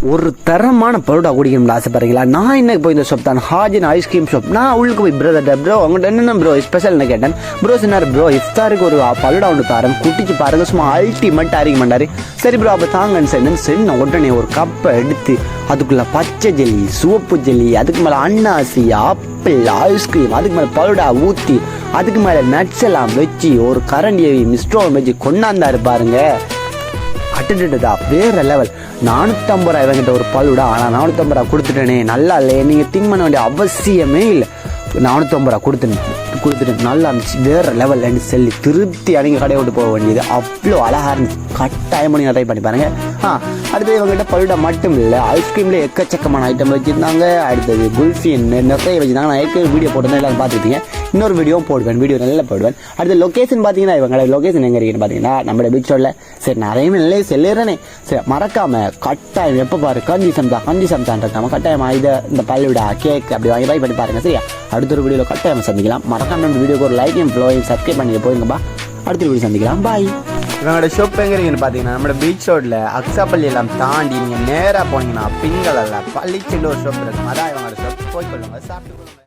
ஒரு தரமான பரோட்டா குடிக்கணும்னு ஆசைப்படுறீங்களா? நான் என்ன போய் இந்த ஷாப் தான் ஹாஜின் ஐஸ்கிரீம் ஷாப். நான் உள்ளுக்கு போய் பிரதர் ப்ரோ உங்கள்கிட்ட என்னென்ன ப்ரோ ஸ்பெஷல்னு கேட்டேன். ப்ரோ சொன்னார் ப்ரோ இஃப்தாருக்கு ஒரு பரோட்டா ஒன்று தாரேன், குட்டிச்சு பாருங்க சும்மா அல்டிமேட் அறிக்க மாட்டார். சரி ப்ரோ அப்போ தாங்கன்னு சொன்ன உடனே ஒரு கப்பை எடுத்து அதுக்குள்ளே பச்சை ஜெல்லி, சிவப்பு ஜெல்லி, அதுக்கு மேலே அன்னாசி, ஆப்பிள், ஐஸ்கிரீம், அதுக்கு மேலே பரோட்டா ஊற்றி அதுக்கு மேலே நட்ஸ் எல்லாம் வச்சு ஒரு கரண்டியை மிஸ்ட்ரோவை வச்சு கொண்டாந்தாரு பாருங்க. அட்டா வேற லெவல். 450 ரூபா இவங்கிட்ட ஒரு பல்லுடா. ஆனால் 450 ரூபா கொடுத்துட்டேனே, நல்லா இல்லையே, நீங்கள் திங்க் பண்ண வேண்டிய அவசியமே இல்லை. 450 ரூபா கொடுத்துட்டு நல்லா இருந்துச்சு, வேற லெவல் என்று சொல்லி திருப்தி அணிங்க கடையை விட்டு போக வேண்டியது. அவ்வளோ அழகாக இருந்துச்சு. கட்டாயம் பண்ணி ட்ரை பண்ணி பாருங்க. அடுத்தது இவங்ககிட்ட பல்லுடா மட்டும் இல்லை, ஐஸ்கிரீமில் எக்கச்சக்கமான ஐட்டம் வச்சுருந்தாங்க. அடுத்தது குல்ஃபி நிறைய வச்சுருந்தாங்க. நான் ஏற்கனவே வீடியோ போட்டு எல்லாரும் பார்த்துருப்பீங்க. இன்னொரு வீடியோவும் போடுவேன், வீடியோ நல்லா போடுவேன். அடுத்த லொக்கேஷன் பார்த்தீங்கன்னா இவங்களோட லொக்கேஷன் எங்கே இருக்குன்னு பார்த்தீங்கன்னா நம்ம பீச் ரோடில். சரி நிறைய நல்லே சொல்லிடுறேனே, சரி மறக்காம கட்டாயம் எப்போ பாரு கஞ்சி சம்தான் இருக்காம கட்டாயமாக இந்த பல்லுடா கேக் அப்படி வாங்கி ட்ரை பண்ணி பாருங்க. சரியா, அடுத்த ஒரு வீடியோவில் கட்டாயம் சந்திக்கலாம். மறக்காம நம்ம வீடியோக்கு ஒரு லைக்கையும் ஃபாலோவையும் சப்ஸ்கிரைப் பண்ணி போயிருங்கப்பா. அடுத்த வீடியோ சந்திக்கலாம். பாய். இவங்களோட ஷாப் எங்கே இருக்குன்னு பார்த்தீங்கன்னா நம்ம பீச் ரோடில் அக்ஸாப்பள்ளி எல்லாம் தாண்டி நீங்கள் நேராக போனீங்கன்னா பிங்கல் அல்ல பள்ளிச்செல்லூர் ஷாப் இருக்கும். அதான் இவங்களோட ஷாப். போய்க்கொள்ளுங்க, சாப்பிட்டு